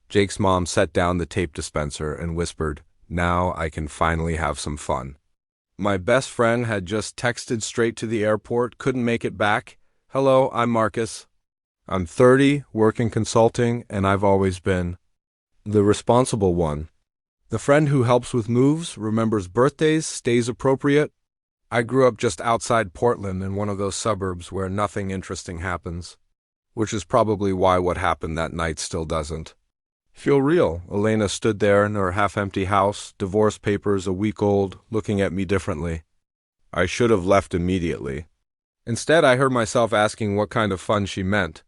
Jake's mom set down the tape dispenser and whispered, "Now I can finally have some fun." My best friend had just texted straight to the airport, couldn't make it back. "Hello, I'm Marcus. I'm 30, work in consulting, and I've always been the responsible one. The friend who helps with moves, remembers birthdays, stays appropriate." I grew up just outside Portland in one of those suburbs where nothing interesting happens, which is probably why what happened that night still doesn't feel real. Elena stood there in her half-empty house, divorce papers a week old, looking at me differently. I should have left immediately. Instead, I heard myself asking what kind of fun she meant.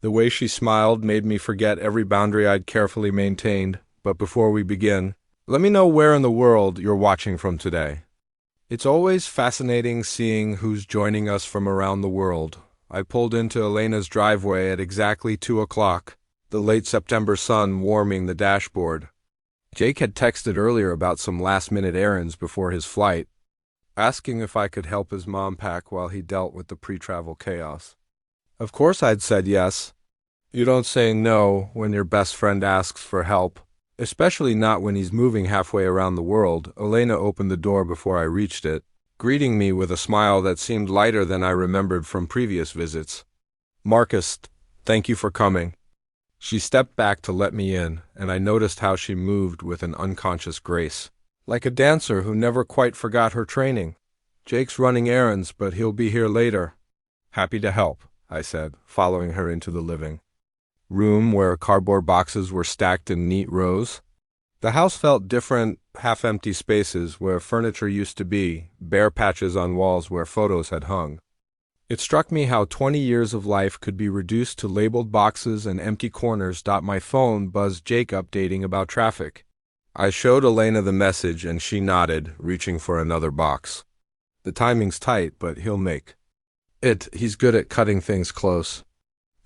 The way she smiled made me forget every boundary I'd carefully maintained. But before we begin, let me know where in the world you're watching from today. It's always fascinating seeing who's joining us from around the world. I pulled into Elena's driveway at exactly 2 o'clock, the late September sun warming the dashboard. Jake had texted earlier about some last-minute errands before his flight, asking if I could help his mom pack while he dealt with the pre-travel chaos. Of course I'd said yes. You don't say no when your best friend asks for help, especially not when he's moving halfway around the world. Elena opened the door before I reached it, greeting me with a smile that seemed lighter than I remembered from previous visits. "Marcus, thank you for coming." She stepped back to let me in, and I noticed how she moved with an unconscious grace, like a dancer who never quite forgot her training. "Jake's running errands, but he'll be here later." "Happy to help," I said, following her into the living room where cardboard boxes were stacked in neat rows. The house felt different, half-empty spaces where furniture used to be, bare patches on walls where photos had hung. It struck me how 20 years of life could be reduced to labeled boxes and empty corners. My phone buzzed Jake updating about traffic. I showed Elena the message and she nodded, reaching for another box. "The timing's tight, but he'll make it. He's good at cutting things close."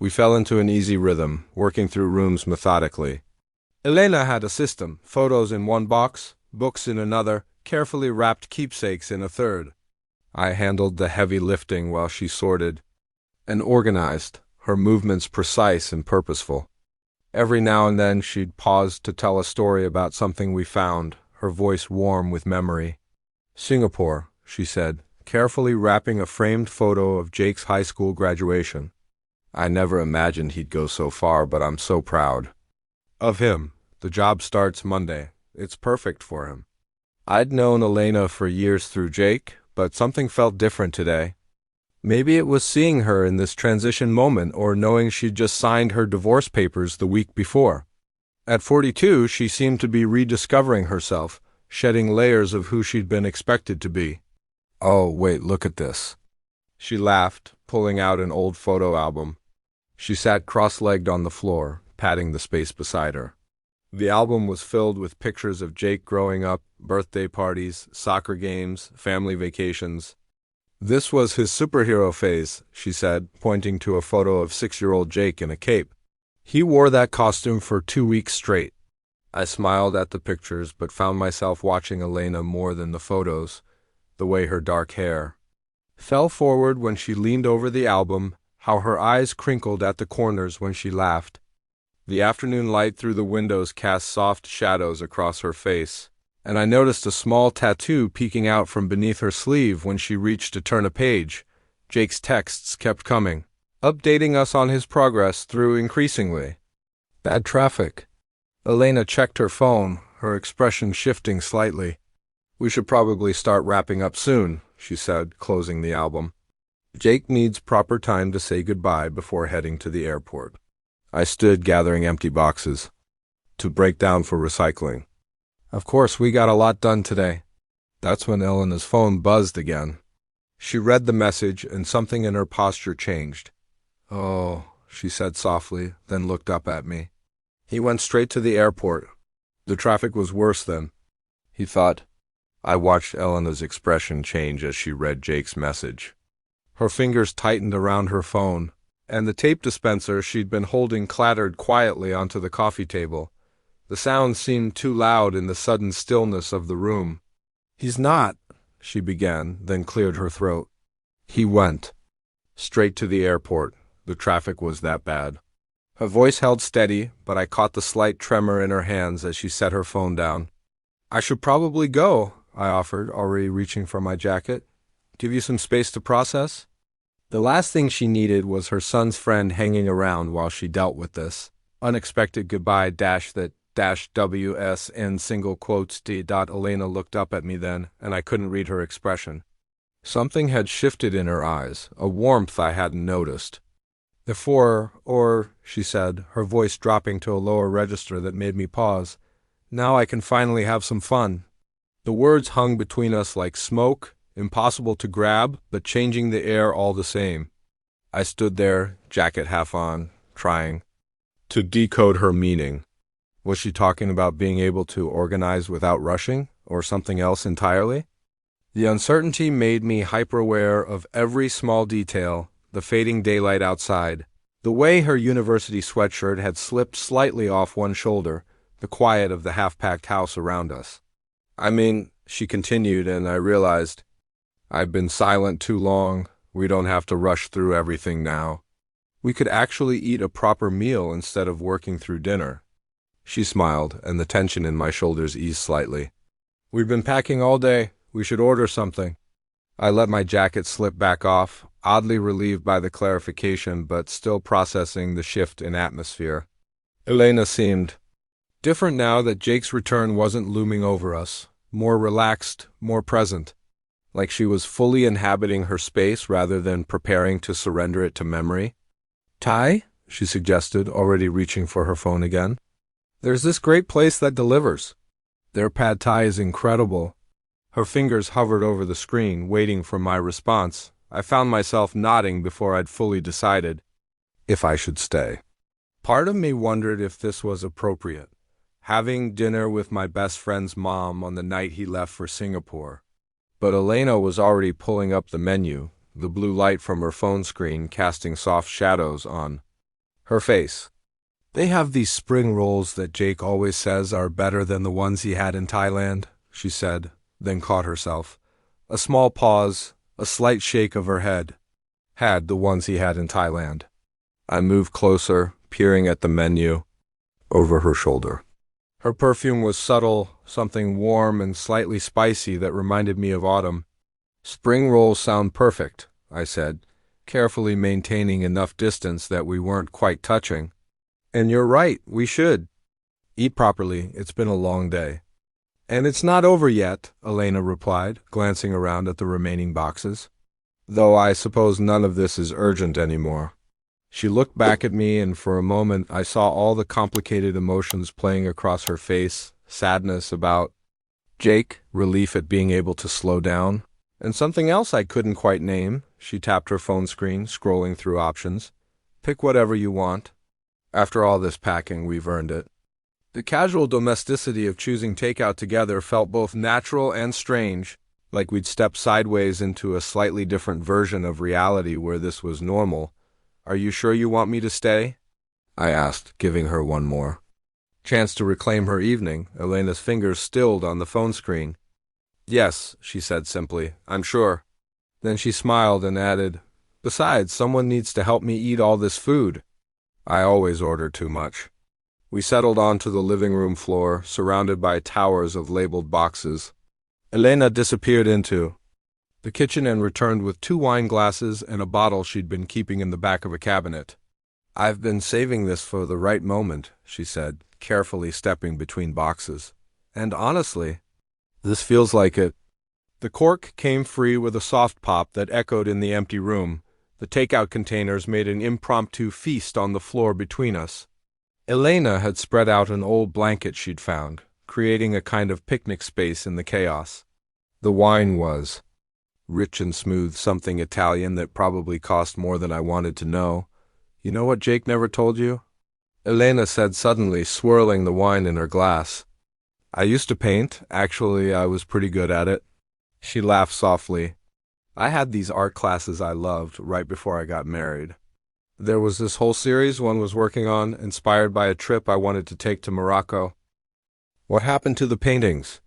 We fell into an easy rhythm, working through rooms methodically. Elena had a system: photos in one box, books in another, carefully wrapped keepsakes in a third. I handled the heavy lifting while she sorted and organized, her movements precise and purposeful. Every now and then she'd pause to tell a story about something we found, her voice warm with memory. "Singapore," she said, carefully wrapping a framed photo of Jake's high school graduation. "I never imagined he'd go so far, but I'm so proud of him. The job starts Monday. It's perfect for him." I'd known Elena for years through Jake, but something felt different today. Maybe it was seeing her in this transition moment, or knowing she'd just signed her divorce papers the week before. At 42, she seemed to be rediscovering herself, shedding layers of who she'd been expected to be. "Oh, wait, look at this." She laughed, pulling out an old photo album. She sat cross-legged on the floor, patting the space beside her. The album was filled with pictures of Jake growing up, birthday parties, soccer games, family vacations. "This was his superhero phase," she said, pointing to a photo of 6-year-old Jake in a cape. "He wore that costume for 2 weeks straight." I smiled at the pictures, but found myself watching Elena more than the photos, the way her dark hair fell forward when she leaned over the album, how her eyes crinkled at the corners when she laughed. The afternoon light through the windows cast soft shadows across her face, and I noticed a small tattoo peeking out from beneath her sleeve when she reached to turn a page. Jake's texts kept coming, updating us on his progress through increasingly bad traffic. Elena checked her phone, her expression shifting slightly. "We should probably start wrapping up soon," she said, closing the album. "Jake needs proper time to say goodbye before heading to the airport." I stood gathering empty boxes to break down for recycling. "Of course, we got a lot done today." That's when Elena's phone buzzed again. She read the message, and something in her posture changed. "Oh," she said softly, then looked up at me. "He went straight to the airport. The traffic was worse then," he thought. I watched Elena's expression change as she read Jake's message. Her fingers tightened around her phone, and the tape dispenser she'd been holding clattered quietly onto the coffee table. The sound seemed too loud in the sudden stillness of the room. "He's not," she began, then cleared her throat. "He went straight to the airport. The traffic was that bad." Her voice held steady, but I caught the slight tremor in her hands as she set her phone down. I should probably go, I offered, already reaching for my jacket. Give you some space to process? The last thing she needed was her son's friend hanging around while she dealt with this. Unexpected goodbye -WS in single quotes D. Elena looked up at me then, and I couldn't read her expression. Something had shifted in her eyes, a warmth I hadn't noticed. She said, her voice dropping to a lower register that made me pause. Now I can finally have some fun. The words hung between us like smoke, impossible to grab, but changing the air all the same. I stood there, jacket half on, trying to decode her meaning. Was she talking about being able to organize without rushing, or something else entirely? The uncertainty made me hyper-aware of every small detail, the fading daylight outside, the way her university sweatshirt had slipped slightly off one shoulder, the quiet of the half-packed house around us. She continued, and I realized, I've been silent too long. We don't have to rush through everything now. We could actually eat a proper meal instead of working through dinner. She smiled, and the tension in my shoulders eased slightly. We've been packing all day. We should order something. I let my jacket slip back off, oddly relieved by the clarification, but still processing the shift in atmosphere. Elena seemed different now that Jake's return wasn't looming over us, more relaxed, more present, like she was fully inhabiting her space rather than preparing to surrender it to memory. Thai? She suggested, already reaching for her phone again. There's this great place that delivers. Their pad thai is incredible. Her fingers hovered over the screen, waiting for my response. I found myself nodding before I'd fully decided if I should stay. Part of me wondered if this was appropriate, having dinner with my best friend's mom on the night he left for Singapore. But Elena was already pulling up the menu, the blue light from her phone screen casting soft shadows on her face. They have these spring rolls that Jake always says are better than the ones he had in Thailand, she said, then caught herself. A small pause, a slight shake of her head. Had the ones he had in Thailand. I moved closer, peering at the menu, over her shoulder. Her perfume was subtle, something warm and slightly spicy that reminded me of autumn. Spring rolls sound perfect, I said, carefully maintaining enough distance that we weren't quite touching. And you're right, we should. Eat properly, it's been a long day. And it's not over yet, Elena replied, glancing around at the remaining boxes. Though I suppose none of this is urgent anymore. She looked back at me, and for a moment I saw all the complicated emotions playing across her face, sadness about Jake, relief at being able to slow down, and something else I couldn't quite name. She tapped her phone screen, scrolling through options. Pick whatever you want. After all this packing, we've earned it. The casual domesticity of choosing takeout together felt both natural and strange, like we'd stepped sideways into a slightly different version of reality where this was normal. Are you sure you want me to stay? I asked, giving her one more chance to reclaim her evening. Elena's fingers stilled on the phone screen. Yes, she said simply, I'm sure. Then she smiled and added, Besides, someone needs to help me eat all this food. I always order too much. We settled onto the living room floor, surrounded by towers of labeled boxes. Elena disappeared into the kitchen and returned with 2 wine glasses and a bottle she'd been keeping in the back of a cabinet. I've been saving this for the right moment, she said, carefully stepping between boxes. And honestly, this feels like it. The cork came free with a soft pop that echoed in the empty room. The takeout containers made an impromptu feast on the floor between us. Elena had spread out an old blanket she'd found, creating a kind of picnic space in the chaos. The wine was rich and smooth, something Italian that probably cost more than I wanted to know. You know what Jake never told you? Elena said suddenly, swirling the wine in her glass. I used to paint. Actually, I was pretty good at it. She laughed softly. I had these art classes I loved right before I got married. There was this whole series one was working on, inspired by a trip I wanted to take to Morocco. What happened to the paintings?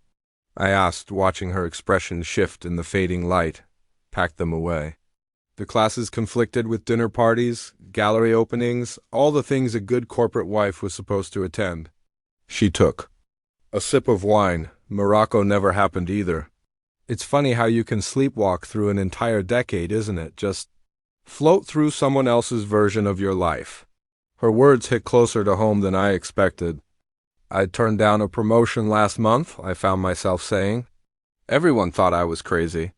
I asked, watching her expression shift in the fading light. Packed them away. The classes conflicted with dinner parties, gallery openings, all the things a good corporate wife was supposed to attend. She took a sip of wine. Morocco never happened either. It's funny how you can sleepwalk through an entire decade, isn't it? Just float through someone else's version of your life. Her words hit closer to home than I expected. I'd turned down a promotion last month, I found myself saying. Everyone thought I was crazy.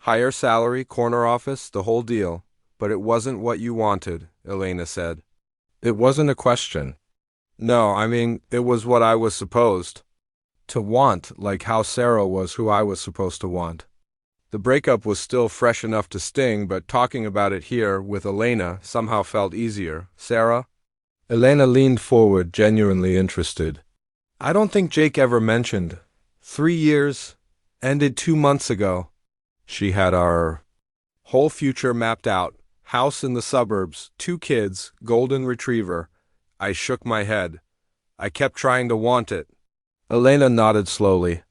Higher salary, corner office, the whole deal. But it wasn't what you wanted, Elena said. It wasn't a question. No, I mean, it was what I was supposed to want, like how Sarah was who I was supposed to want. The breakup was still fresh enough to sting, but talking about it here, with Elena, somehow felt easier. Sarah? Elena leaned forward, genuinely interested. I don't think Jake ever mentioned. 3 years, ended 2 months ago. She had our whole future mapped out. House in the suburbs, 2 kids, golden retriever. I shook my head. I kept trying to want it. Elena nodded slowly.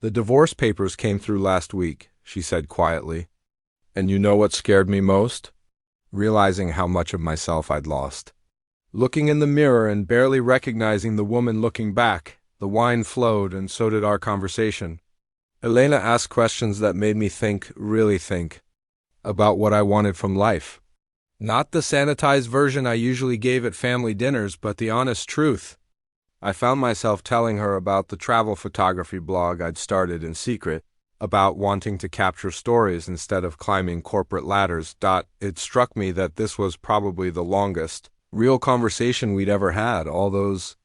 The divorce papers came through last week, she said quietly. And you know what scared me most? Realizing how much of myself I'd lost. Looking in the mirror and barely recognizing the woman looking back, the wine flowed and so did our conversation. Elena asked questions that made me think, really think, about what I wanted from life. Not the sanitized version I usually gave at family dinners, but the honest truth. I found myself telling her about the travel photography blog I'd started in secret, about wanting to capture stories instead of climbing corporate ladders. It struck me that this was probably the longest, real conversation we'd ever had, all those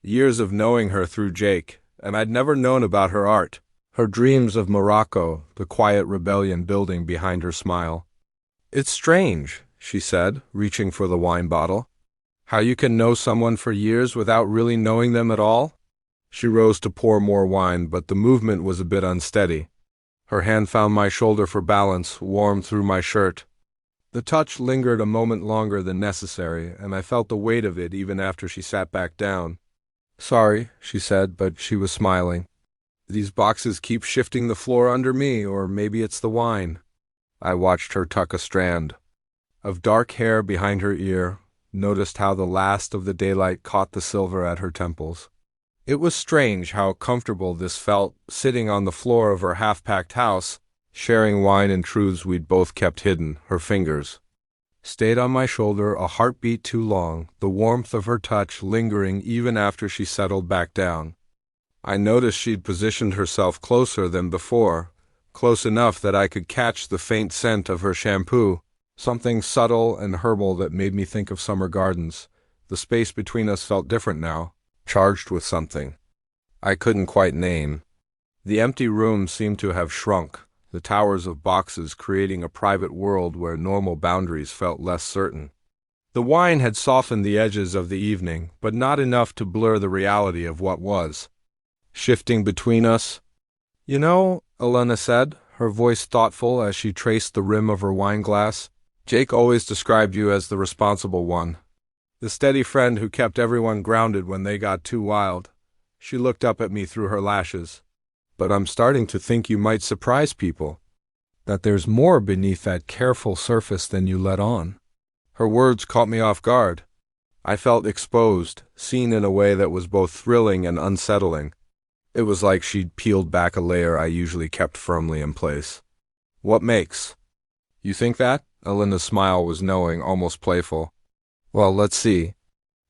years of knowing her through Jake, and I'd never known about her art, her dreams of Morocco, the quiet rebellion building behind her smile. It's strange, she said, reaching for the wine bottle. How you can know someone for years without really knowing them at all? She rose to pour more wine, but the movement was a bit unsteady. Her hand found my shoulder for balance, warm through my shirt. The touch lingered a moment longer than necessary, and I felt the weight of it even after she sat back down. Sorry, she said, but she was smiling. These boxes keep shifting the floor under me, or maybe it's the wine. I watched her tuck a strand of dark hair behind her ear, noticed how the last of the daylight caught the silver at her temples. It was strange how comfortable this felt, sitting on the floor of her half-packed house, sharing wine and truths we'd both kept hidden. Her fingers stayed on my shoulder a heartbeat too long, the warmth of her touch lingering even after she settled back down. I noticed she'd positioned herself closer than before, close enough that I could catch the faint scent of her shampoo, something subtle and herbal that made me think of summer gardens. The space between us felt different now, charged with something I couldn't quite name. The empty room seemed to have shrunk, the towers of boxes creating a private world where normal boundaries felt less certain. The wine had softened the edges of the evening, but not enough to blur the reality of what was shifting between us. You know, Elena said, her voice thoughtful as she traced the rim of her wine glass, Jake always described you as the responsible one, the steady friend who kept everyone grounded when they got too wild. She looked up at me through her lashes. But I'm starting to think you might surprise people, that there's more beneath that careful surface than you let on. Her words caught me off guard. I felt exposed, seen in a way that was both thrilling and unsettling. It was like she'd peeled back a layer I usually kept firmly in place. What makes? You think that? Elena's smile was knowing, almost playful. Well, let's see.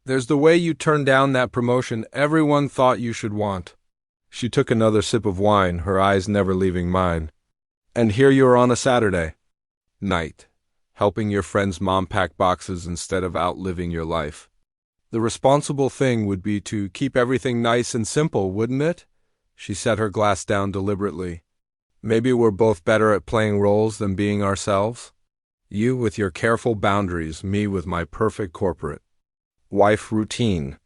There's the way you turned down that promotion everyone thought you should want. She took another sip of wine, her eyes never leaving mine. And here you are on a Saturday night, helping your friend's mom pack boxes instead of outliving your life. The responsible thing would be to keep everything nice and simple, wouldn't it? She set her glass down deliberately. Maybe we're both better at playing roles than being ourselves. You with your careful boundaries, me with my perfect corporate wife routine.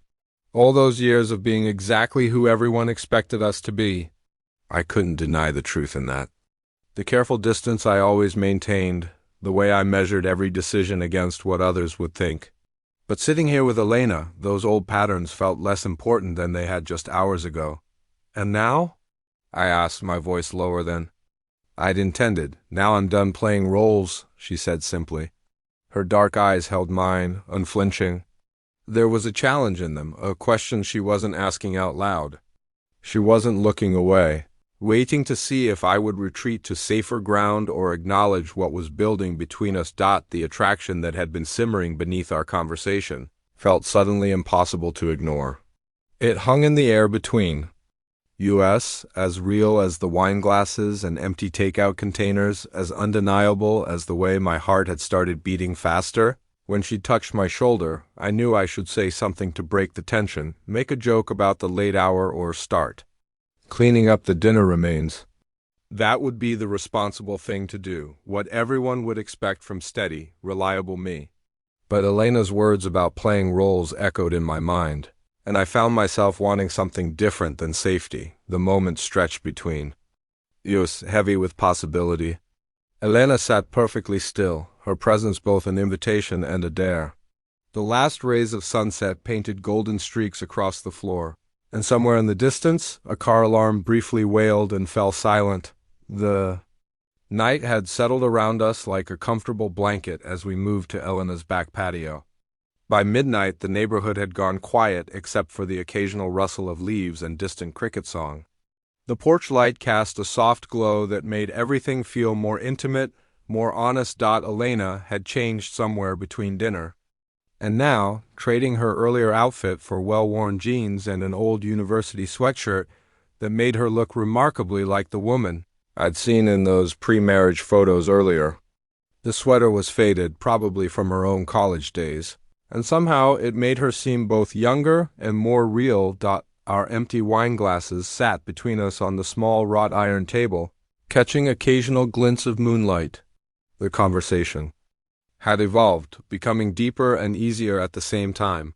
All those years of being exactly who everyone expected us to be. I couldn't deny the truth in that. The careful distance I always maintained, the way I measured every decision against what others would think. But sitting here with Elena, those old patterns felt less important than they had just hours ago. And now? I asked, my voice lower than I'd intended. Now I'm done playing roles, she said simply. Her dark eyes held mine, unflinching. There was a challenge in them, a question she wasn't asking out loud. She wasn't looking away, waiting to see if I would retreat to safer ground or acknowledge what was building between us. The attraction that had been simmering beneath our conversation felt suddenly impossible to ignore. It hung in the air between us, as real as the wine glasses and empty takeout containers, as undeniable as the way my heart had started beating faster. When she touched my shoulder, I knew I should say something to break the tension, make a joke about the late hour or start cleaning up the dinner remains. That would be the responsible thing to do, what everyone would expect from steady, reliable me. But Elena's words about playing roles echoed in my mind, and I found myself wanting something different than safety. The moment stretched between us, heavy with possibility. Elena sat perfectly still, her presence both an invitation and a dare. The last rays of sunset painted golden streaks across the floor, and somewhere in the distance, a car alarm briefly wailed and fell silent. The night had settled around us like a comfortable blanket as we moved to Elena's back patio. By midnight, the neighborhood had gone quiet except for the occasional rustle of leaves and distant cricket song. The porch light cast a soft glow that made everything feel more intimate, more honest. Elena had changed somewhere between dinner and now, trading her earlier outfit for well-worn jeans and an old university sweatshirt that made her look remarkably like the woman I'd seen in those pre-marriage photos earlier. The sweater was faded, probably from her own college days, and somehow it made her seem both younger and more real. Our empty wine glasses sat between us on the small wrought iron table, catching occasional glints of moonlight. The conversation had evolved, becoming deeper and easier at the same time.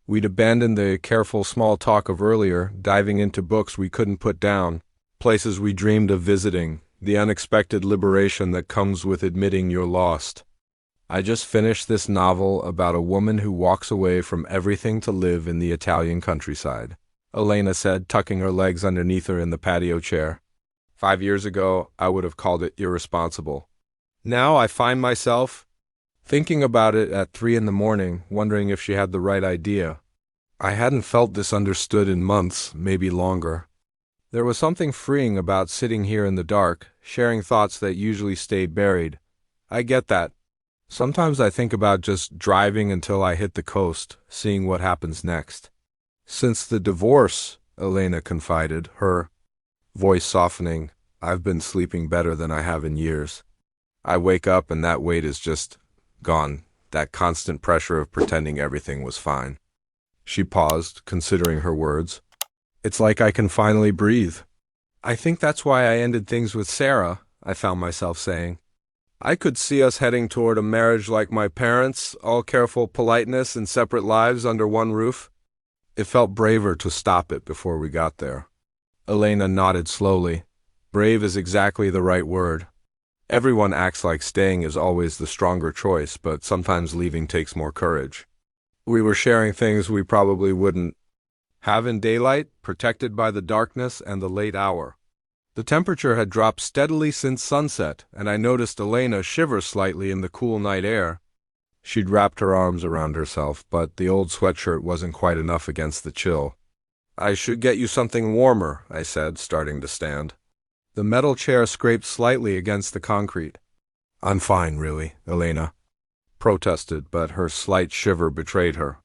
We'd abandoned the careful small talk of earlier, diving into books we couldn't put down, places we dreamed of visiting, the unexpected liberation that comes with admitting you're lost. I just finished this novel about a woman who walks away from everything to live in the Italian countryside, Elena said, tucking her legs underneath her in the patio chair. 5 years ago, I would have called it irresponsible. Now I find myself thinking about it at 3 a.m, wondering if she had the right idea. I hadn't felt this understood in months, maybe longer. There was something freeing about sitting here in the dark, sharing thoughts that usually stayed buried. I get that. Sometimes I think about just driving until I hit the coast, seeing what happens next. Since the divorce, Elena confided, her voice softening, I've been sleeping better than I have in years. I wake up and that weight is just gone, that constant pressure of pretending everything was fine. She paused, considering her words. It's like I can finally breathe. I think that's why I ended things with Sarah, I found myself saying. I could see us heading toward a marriage like my parents, all careful politeness and separate lives under one roof. It felt braver to stop it before we got there. Elena nodded slowly. Brave is exactly the right word. Everyone acts like staying is always the stronger choice, but sometimes leaving takes more courage. We were sharing things we probably wouldn't have in daylight, protected by the darkness and the late hour. The temperature had dropped steadily since sunset, and I noticed Elena shiver slightly in the cool night air. She'd wrapped her arms around herself, but the old sweatshirt wasn't quite enough against the chill. I should get you something warmer, I said, starting to stand. The metal chair scraped slightly against the concrete. I'm fine, really, Elena protested, but her slight shiver betrayed her.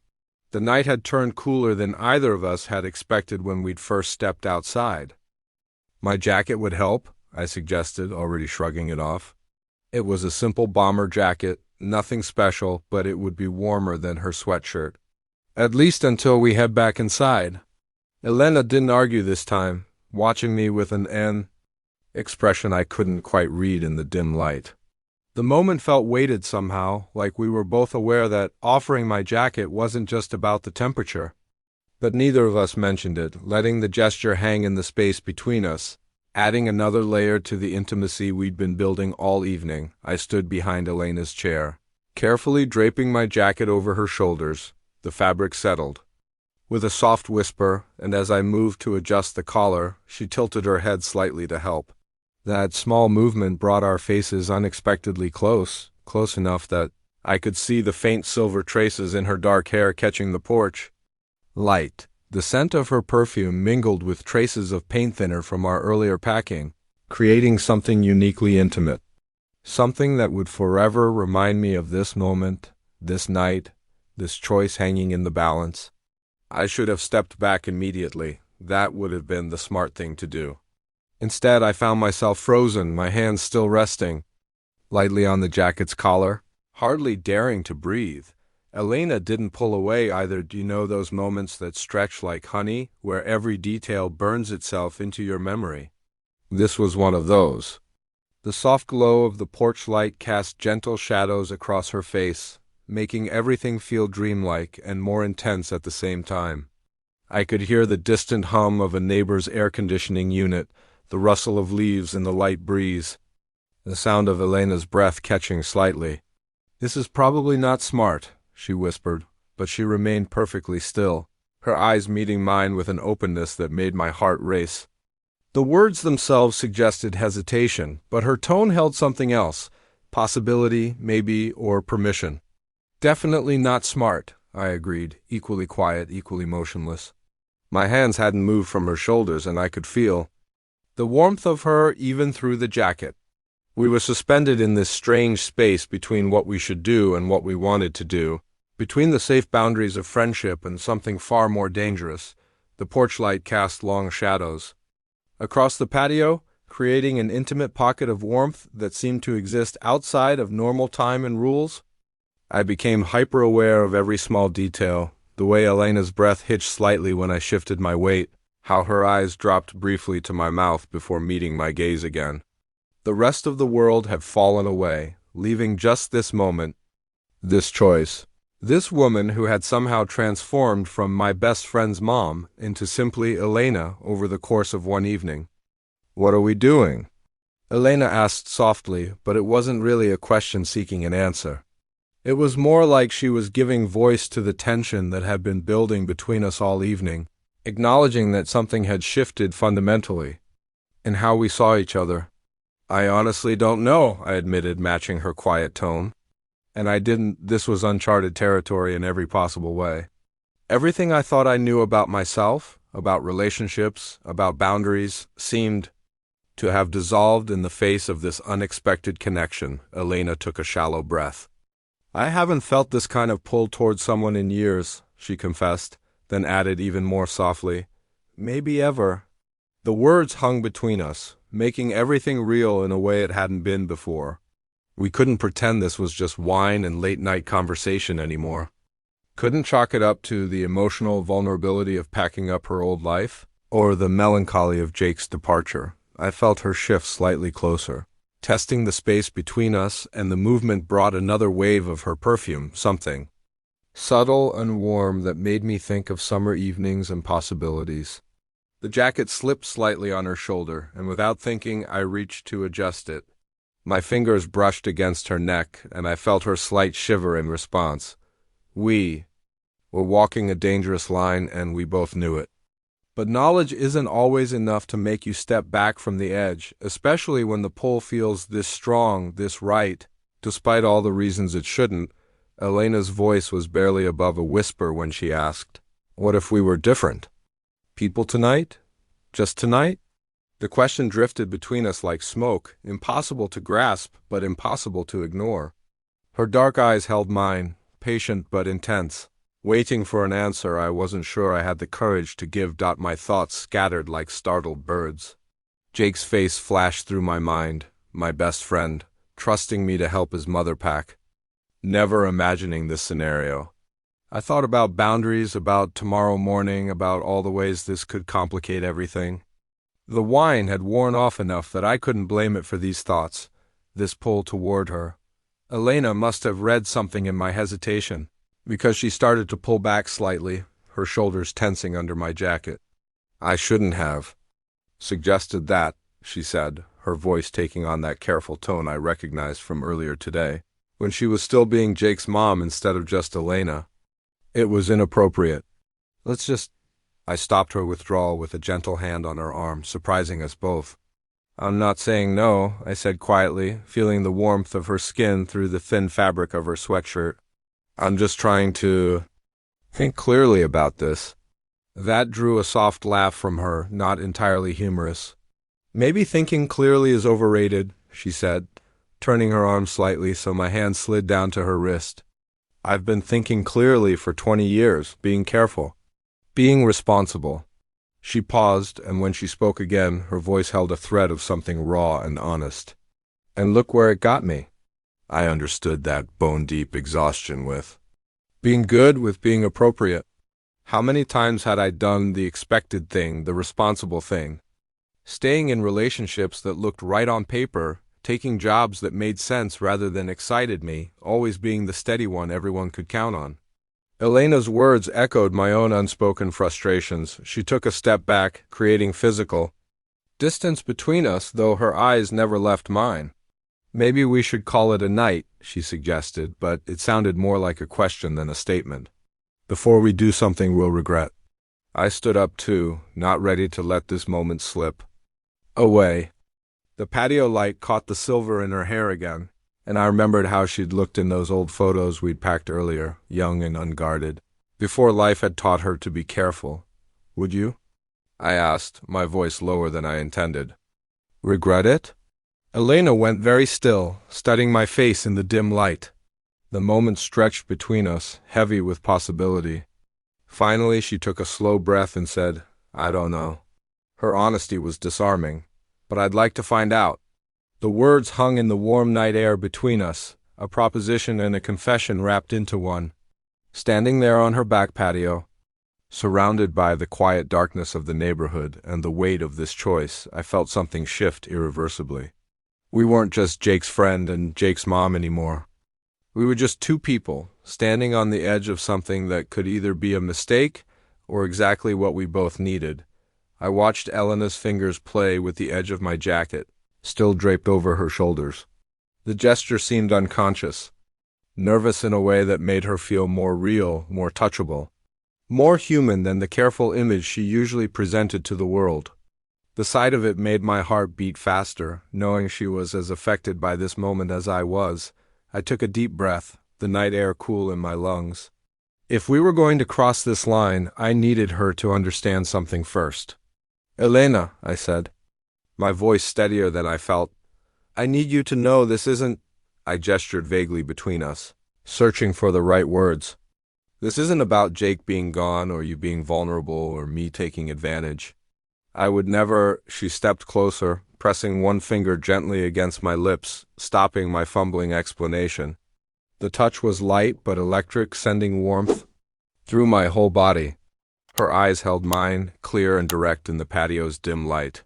The night had turned cooler than either of us had expected when we'd first stepped outside. My jacket would help, I suggested, already shrugging it off. It was a simple bomber jacket, nothing special, but it would be warmer than her sweatshirt. At least until we head back inside. Elena didn't argue this time, watching me with an expression I couldn't quite read in the dim light. The moment felt weighted somehow, like we were both aware that offering my jacket wasn't just about the temperature. But neither of us mentioned it, letting the gesture hang in the space between us, adding another layer to the intimacy we'd been building all evening. I stood behind Elena's chair, carefully draping my jacket over her shoulders. The fabric settled. With a soft whisper, and as I moved to adjust the collar, she tilted her head slightly to help. That small movement brought our faces unexpectedly close, close enough that I could see the faint silver traces in her dark hair catching the porch light. The scent of her perfume mingled with traces of paint thinner from our earlier packing, creating something uniquely intimate. Something that would forever remind me of this moment, this night, this choice hanging in the balance. I should have stepped back immediately. That would have been the smart thing to do. Instead, I found myself frozen, my hands still resting lightly on the jacket's collar, hardly daring to breathe. Elena didn't pull away either. Do you know those moments that stretch like honey, where every detail burns itself into your memory? This was one of those. The soft glow of the porch light cast gentle shadows across her face, making everything feel dreamlike and more intense at the same time. I could hear the distant hum of a neighbor's air conditioning unit, the rustle of leaves in the light breeze, the sound of Elena's breath catching slightly. "This is probably not smart," she whispered, but she remained perfectly still, her eyes meeting mine with an openness that made my heart race. The words themselves suggested hesitation, but her tone held something else, possibility, maybe, or permission. "Definitely not smart," I agreed, equally quiet, equally motionless. My hands hadn't moved from her shoulders, and I could feel the warmth of her even through the jacket. We were suspended in this strange space between what we should do and what we wanted to do, between the safe boundaries of friendship and something far more dangerous. The porch light cast long shadows across the patio, creating an intimate pocket of warmth that seemed to exist outside of normal time and rules. I became hyper-aware of every small detail, the way Elena's breath hitched slightly when I shifted my weight, how her eyes dropped briefly to my mouth before meeting my gaze again. The rest of the world had fallen away, leaving just this moment, this choice. This woman who had somehow transformed from my best friend's mom into simply Elena over the course of one evening. "What are we doing?" Elena asked softly, but it wasn't really a question seeking an answer. It was more like she was giving voice to the tension that had been building between us all evening, acknowledging that something had shifted fundamentally in how we saw each other. "I honestly don't know," I admitted, matching her quiet tone. And I didn't. This was uncharted territory in every possible way. Everything I thought I knew about myself, about relationships, about boundaries, seemed to have dissolved in the face of this unexpected connection. Elena took a shallow breath. "I haven't felt this kind of pull towards someone in years," she confessed, then added even more softly, "Maybe ever." The words hung between us, making everything real in a way it hadn't been before. We couldn't pretend this was just wine and late-night conversation anymore. Couldn't chalk it up to the emotional vulnerability of packing up her old life, or the melancholy of Jake's departure. I felt her shift slightly closer, testing the space between us, and the movement brought another wave of her perfume, something subtle and warm that made me think of summer evenings and possibilities. The jacket slipped slightly on her shoulder, and without thinking, I reached to adjust it. My fingers brushed against her neck, and I felt her slight shiver in response. We were walking a dangerous line, and we both knew it. But knowledge isn't always enough to make you step back from the edge, especially when the pull feels this strong, this right, despite all the reasons it shouldn't. Elena's voice was barely above a whisper when she asked, "What if we were different? People tonight? Just tonight?" The question drifted between us like smoke, impossible to grasp, but impossible to ignore. Her dark eyes held mine, patient but intense. Waiting for an answer I wasn't sure I had the courage to give. My thoughts scattered like startled birds. Jake's face flashed through my mind, my best friend, trusting me to help his mother pack. Never imagining this scenario. I thought about boundaries, about tomorrow morning, about all the ways this could complicate everything. The wine had worn off enough that I couldn't blame it for these thoughts, this pull toward her. Elena must have read something in my hesitation, because she started to pull back slightly, her shoulders tensing under my jacket. "I shouldn't have suggested that," she said, her voice taking on that careful tone I recognized from earlier today, when she was still being Jake's mom instead of just Elena. "It was inappropriate. Let's just—" I stopped her withdrawal with a gentle hand on her arm, surprising us both. I'm not saying no, I said quietly, feeling the warmth of her skin through the thin fabric of her sweatshirt. I'm just trying to think clearly about this. That drew a soft laugh from her, not entirely humorous. Maybe thinking clearly is overrated, she said, turning her arm slightly so my hand slid down to her wrist. I've been thinking clearly for 20 years, being careful, being responsible. She paused, and when she spoke again, her voice held a thread of something raw and honest. And look where it got me. I understood that bone-deep exhaustion with being good, with being appropriate. How many times had I done the expected thing, the responsible thing? Staying in relationships that looked right on paper, taking jobs that made sense rather than excited me, always being the steady one everyone could count on. Elena's words echoed my own unspoken frustrations. She took a step back, creating physical distance between us, though her eyes never left mine. Maybe we should call it a night, she suggested, but it sounded more like a question than a statement. Before we do something we'll regret. I stood up too, not ready to let this moment slip away. The patio light caught the silver in her hair again, and I remembered how she'd looked in those old photos we'd packed earlier, young and unguarded, before life had taught her to be careful. Would you? I asked, my voice lower than I intended. Regret it? Elena went very still, studying my face in the dim light. The moment stretched between us, heavy with possibility. Finally, she took a slow breath and said, I don't know. Her honesty was disarming, but I'd like to find out. The words hung in the warm night air between us, a proposition and a confession wrapped into one. Standing there on her back patio, surrounded by the quiet darkness of the neighborhood and the weight of this choice, I felt something shift irreversibly. We weren't just Jake's friend and Jake's mom anymore. We were just two people, standing on the edge of something that could either be a mistake or exactly what we both needed. I watched Elena's fingers play with the edge of my jacket, still draped over her shoulders. The gesture seemed unconscious, nervous in a way that made her feel more real, more touchable, more human than the careful image she usually presented to the world. The sight of it made my heart beat faster, knowing she was as affected by this moment as I was. I took a deep breath, the night air cool in my lungs. If we were going to cross this line, I needed her to understand something first. Elena, I said, my voice steadier than I felt, I need you to know this isn't— I gestured vaguely between us, searching for the right words. This isn't about Jake being gone or you being vulnerable or me taking advantage. I would never— She stepped closer, pressing one finger gently against my lips, stopping my fumbling explanation. The touch was light but electric, sending warmth through my whole body. Her eyes held mine, clear and direct in the patio's dim light.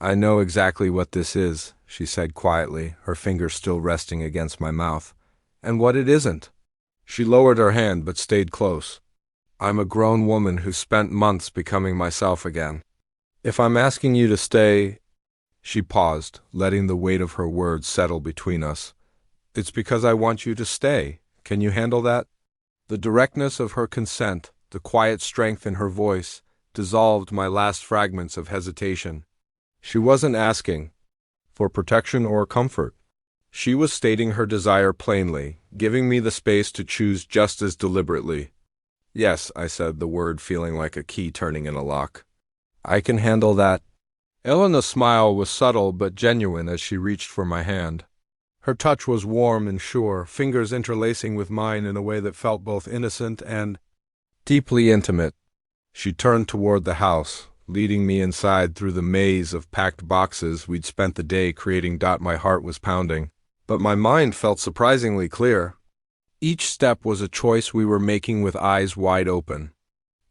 I know exactly what this is, she said quietly, her finger still resting against my mouth. And what it isn't. She lowered her hand but stayed close. I'm a grown woman who spent months becoming myself again. If I'm asking you to stay— She paused, letting the weight of her words settle between us. It's because I want you to stay. Can you handle that? The directness of her consent, the quiet strength in her voice, dissolved my last fragments of hesitation. She wasn't asking for protection or comfort. She was stating her desire plainly, giving me the space to choose just as deliberately. Yes, I said, the word feeling like a key turning in a lock. I can handle that. Elena's smile was subtle but genuine as she reached for my hand. Her touch was warm and sure, fingers interlacing with mine in a way that felt both innocent and deeply intimate. She turned toward the house, leading me inside through the maze of packed boxes we'd spent the day creating. My heart was pounding, but my mind felt surprisingly clear. Each step was a choice we were making with eyes wide open.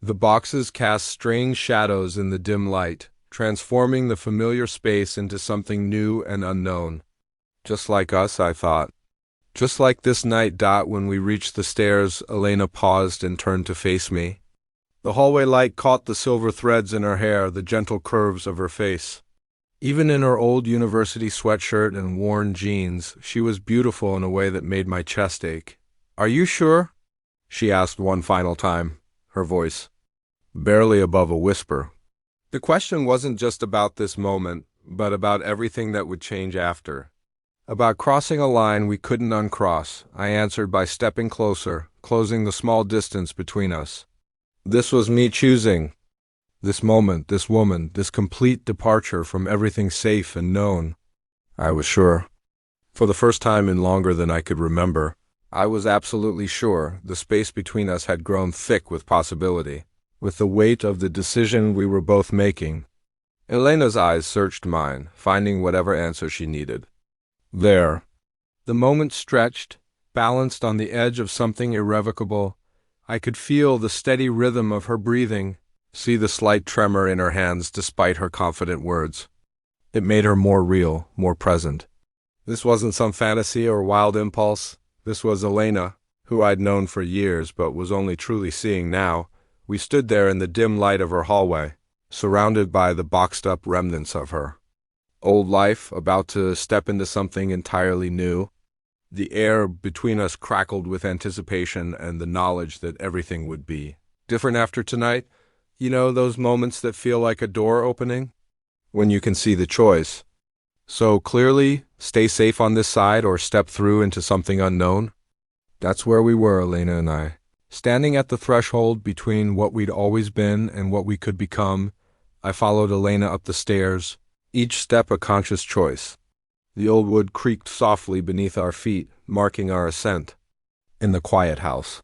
The boxes cast strange shadows in the dim light, transforming the familiar space into something new and unknown. Just like us, I thought. Just like this night. When we reached the stairs, Elena paused and turned to face me. The hallway light caught the silver threads in her hair, the gentle curves of her face. Even in her old university sweatshirt and worn jeans, she was beautiful in a way that made my chest ache. Are you sure? She asked one final time, her voice barely above a whisper. The question wasn't just about this moment, but about everything that would change after. About crossing a line we couldn't uncross, I answered by stepping closer, closing the small distance between us. This was me choosing. This moment, this woman, this complete departure from everything safe and known. I was sure. For the first time in longer than I could remember, I was absolutely sure the space between us had grown thick with possibility, with the weight of the decision we were both making. Elena's eyes searched mine, finding whatever answer she needed. There. The moment stretched, balanced on the edge of something irrevocable. I could feel the steady rhythm of her breathing, see the slight tremor in her hands despite her confident words. It made her more real, more present. This wasn't some fantasy or wild impulse. This was Elena, who I'd known for years but was only truly seeing now. We stood there in the dim light of her hallway, surrounded by the boxed-up remnants of her. Old life, about to step into something entirely new. The air between us crackled with anticipation and the knowledge that everything would be different after tonight. You know, those moments that feel like a door opening? When you can see the choice. So clearly, stay safe on this side or step through into something unknown. That's where we were, Elena and I, standing at the threshold between what we'd always been and what we could become. I followed Elena up the stairs, each step a conscious choice. The old wood creaked softly beneath our feet, marking our ascent. In the quiet house.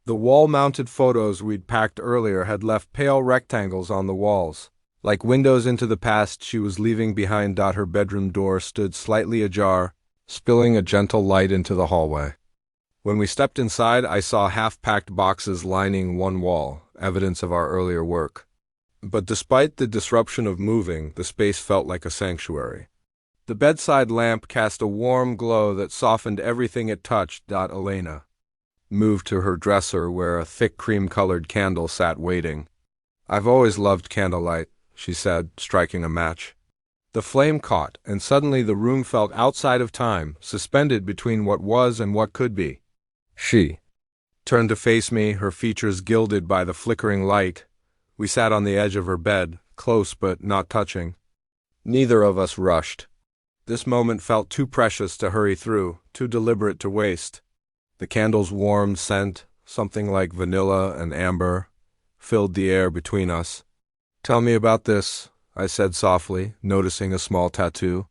The wall-mounted photos we'd packed earlier had left pale rectangles on the walls. Like windows into the past she was leaving behind. Her bedroom door stood slightly ajar, spilling a gentle light into the hallway. When we stepped inside, I saw half-packed boxes lining one wall, evidence of our earlier work. But despite the disruption of moving, the space felt like a sanctuary. The bedside lamp cast a warm glow that softened everything it touched. Elena moved to her dresser where a thick cream-colored candle sat waiting. I've always loved candlelight, she said, striking a match. The flame caught, and suddenly the room felt outside of time, suspended between what was and what could be. She turned to face me, her features gilded by the flickering light. We sat on the edge of her bed, close but not touching. Neither of us rushed. This moment felt too precious to hurry through, too deliberate to waste. The candle's warm scent, something like vanilla and amber, filled the air between us. Tell me about this, I said softly, noticing a small tattoo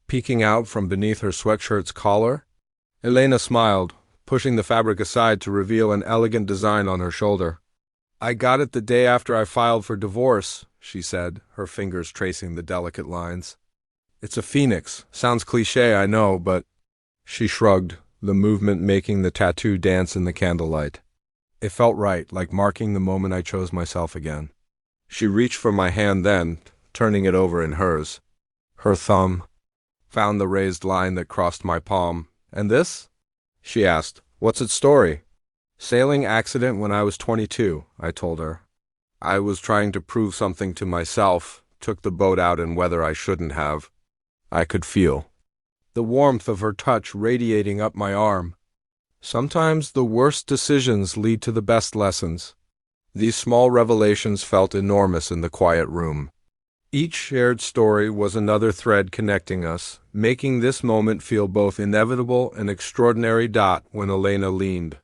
peeking out from beneath her sweatshirt's collar. Elena smiled, pushing the fabric aside to reveal an elegant design on her shoulder. I got it the day after I filed for divorce, she said, her fingers tracing the delicate lines. It's a phoenix. Sounds cliché, I know, but... She shrugged, the movement making the tattoo dance in the candlelight. It felt right, like marking the moment I chose myself again. She reached for my hand then, turning it over in hers. Her thumb found the raised line that crossed my palm. And this? She asked. What's its story? Sailing accident when I was 22, I told her. I was trying to prove something to myself, took the boat out in weather I shouldn't have. I could feel the warmth of her touch radiating up my arm. Sometimes the worst decisions lead to the best lessons. These small revelations felt enormous in the quiet room. Each shared story was another thread connecting us, making this moment feel both inevitable and extraordinary. When Elena leaned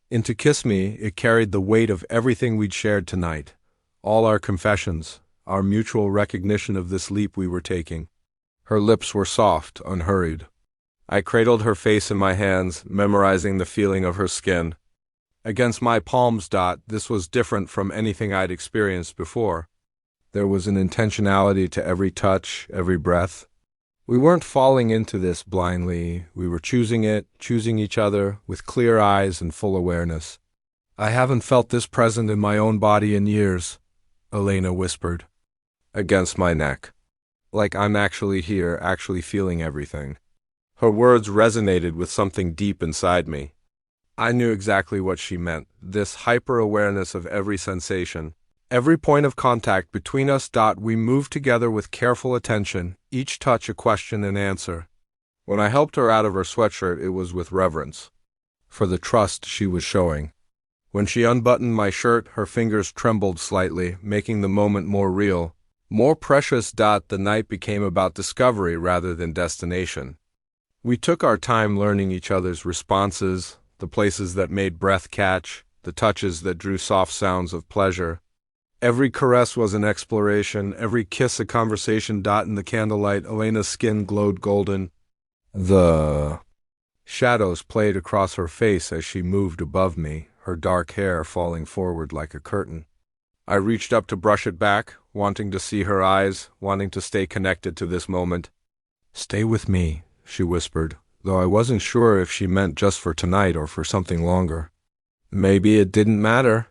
in to kiss me, it carried the weight of everything we'd shared tonight, all our confessions, our mutual recognition of this leap we were taking. Her lips were soft, unhurried. I cradled her face in my hands, memorizing the feeling of her skin. Against my palms. This was different from anything I'd experienced before. There was an intentionality to every touch, every breath. We weren't falling into this blindly. We were choosing it, choosing each other, with clear eyes and full awareness. I haven't felt this present in my own body in years, Elena whispered, against my neck. Like I'm actually here, actually feeling everything. Her words resonated with something deep inside me. I knew exactly what she meant, this hyper-awareness of every sensation. Every point of contact between us. We moved together with careful attention, each touch a question and answer. When I helped her out of her sweatshirt, it was with reverence, for the trust she was showing. When she unbuttoned my shirt, her fingers trembled slightly, making the moment more real. More precious. The night became about discovery rather than destination. We took our time learning each other's responses, the places that made breath catch, the touches that drew soft sounds of pleasure. Every caress was an exploration, every kiss a conversation. In the candlelight, Elena's skin glowed golden. The shadows played across her face as she moved above me, her dark hair falling forward like a curtain. I reached up to brush it back, wanting to see her eyes, wanting to stay connected to this moment. "Stay with me," she whispered, though I wasn't sure if she meant just for tonight or for something longer. Maybe it didn't matter.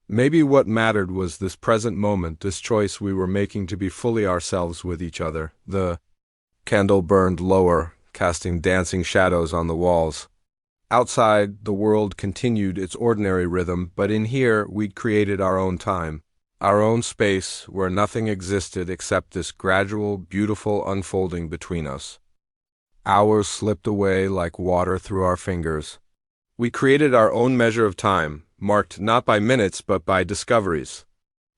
Maybe what mattered was this present moment, this choice we were making to be fully ourselves with each other. The candle burned lower, casting dancing shadows on the walls. Outside, the world continued its ordinary rhythm, but in here, we'd created our own time, our own space where nothing existed except this gradual, beautiful unfolding between us. Hours slipped away like water through our fingers. We created our own measure of time, marked not by minutes but by discoveries.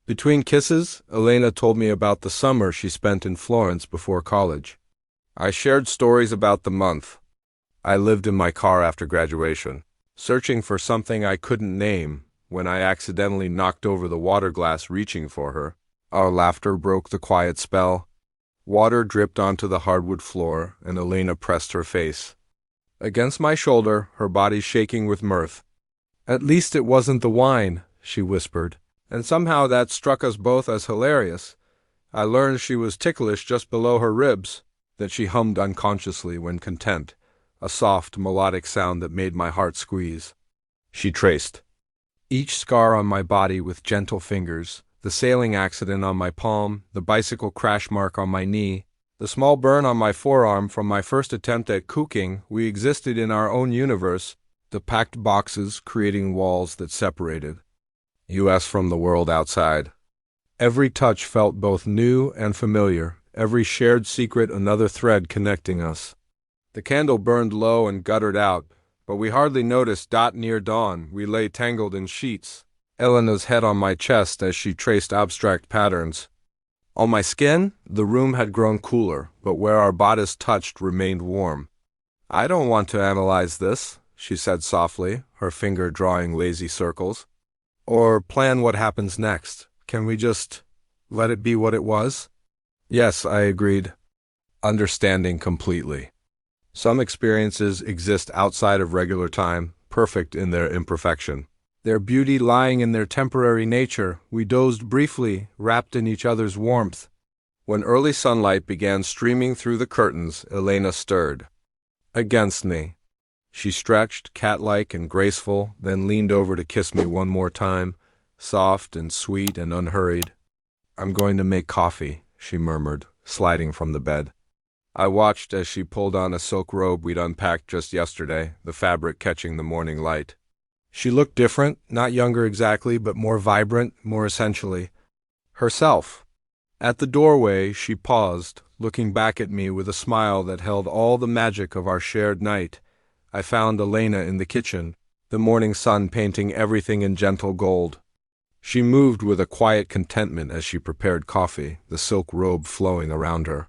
Between kisses, Elena told me about the summer she spent in Florence before college. I shared stories about the month I lived in my car after graduation, searching for something I couldn't name when I accidentally knocked over the water glass reaching for her. Our laughter broke the quiet spell. Water dripped onto the hardwood floor, and Elena pressed her face against my shoulder, her body shaking with mirth. "At least it wasn't the wine," she whispered, and somehow that struck us both as hilarious. I learned she was ticklish just below her ribs, that she hummed unconsciously when content, a soft, melodic sound that made my heart squeeze. She traced each scar on my body with gentle fingers, the sailing accident on my palm, the bicycle crash mark on my knee, the small burn on my forearm from my first attempt at cooking. We existed in our own universe, the packed boxes creating walls that separated us from the world outside. Every touch felt both new and familiar, every shared secret another thread connecting us. The candle burned low and guttered out, but we hardly noticed. Near dawn, we lay tangled in sheets, Elena's head on my chest as she traced abstract patterns. On my skin, the room had grown cooler, but where our bodies touched remained warm. "I don't want to analyze this," she said softly, her finger drawing lazy circles. "Or plan what happens next. Can we just let it be what it was?" "Yes," I agreed, understanding completely. Some experiences exist outside of regular time, perfect in their imperfection. Their beauty lying in their temporary nature. We dozed briefly, wrapped in each other's warmth. When early sunlight began streaming through the curtains, Elena stirred against me. She stretched, cat-like and graceful, then leaned over to kiss me one more time, soft and sweet and unhurried. "I'm going to make coffee," she murmured, sliding from the bed. I watched as she pulled on a silk robe we'd unpacked just yesterday, the fabric catching the morning light. She looked different, not younger exactly, but more vibrant, more essentially herself. At the doorway, she paused, looking back at me with a smile that held all the magic of our shared night. I found Elena in the kitchen, the morning sun painting everything in gentle gold. She moved with a quiet contentment as she prepared coffee, the silk robe flowing around her.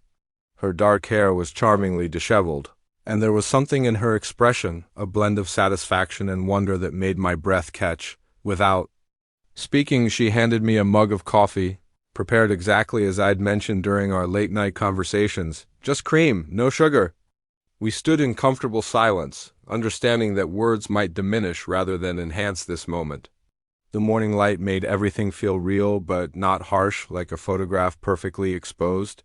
Her dark hair was charmingly disheveled, and there was something in her expression, a blend of satisfaction and wonder that made my breath catch. Without speaking, she handed me a mug of coffee, prepared exactly as I'd mentioned during our late-night conversations. "Just cream, no sugar." We stood in comfortable silence, understanding that words might diminish rather than enhance this moment. The morning light made everything feel real but not harsh, like a photograph perfectly exposed.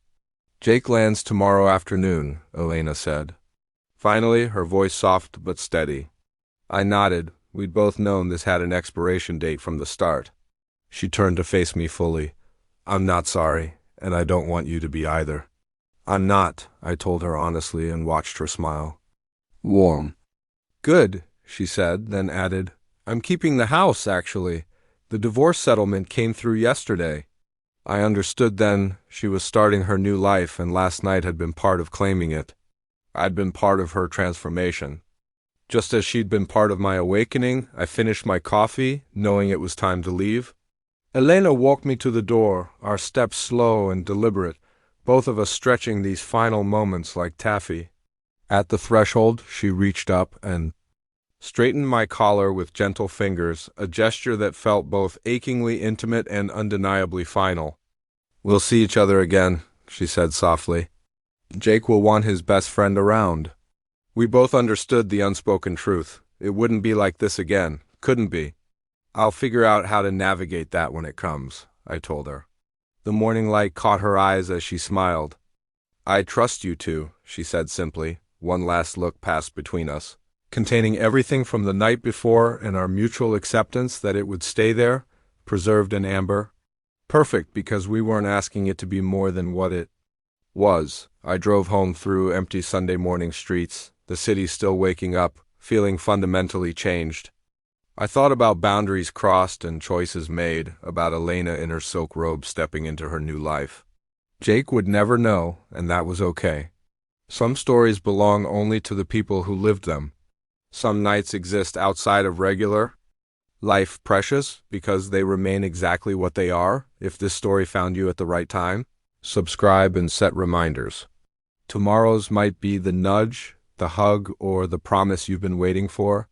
"Jake lands tomorrow afternoon," Elena said. Finally, her voice soft but steady. I nodded. We'd both known this had an expiration date from the start. She turned to face me fully. "I'm not sorry, and I don't want you to be either." "I'm not," I told her honestly and watched her smile. Warm. "Good," she said, then added, "I'm keeping the house, actually. The divorce settlement came through yesterday." I understood then she was starting her new life, and last night had been part of claiming it. I'd been part of her transformation. Just as she'd been part of my awakening, I finished my coffee, knowing it was time to leave. Elena walked me to the door, our steps slow and deliberate, both of us stretching these final moments like taffy. At the threshold, she reached up and straightened my collar with gentle fingers, a gesture that felt both achingly intimate and undeniably final. "We'll see each other again," she said softly. "Jake will want his best friend around." We both understood the unspoken truth. It wouldn't be like this again. Couldn't be. "I'll figure out how to navigate that when it comes," I told her. The morning light caught her eyes as she smiled. "I trust you to," she said simply. One last look passed between us, containing everything from the night before and our mutual acceptance that it would stay there, preserved in amber. Perfect, because we weren't asking it to be more than what it was. I drove home through empty Sunday morning streets, the city still waking up, feeling fundamentally changed. I thought about boundaries crossed and choices made, about Elena in her silk robe stepping into her new life. Jake would never know, and that was okay. Some stories belong only to the people who lived them. Some nights exist outside of regular life, precious because they remain exactly what they are. If this story found you at the right time, subscribe and set reminders. Tomorrow's might be the nudge, the hug, or the promise you've been waiting for.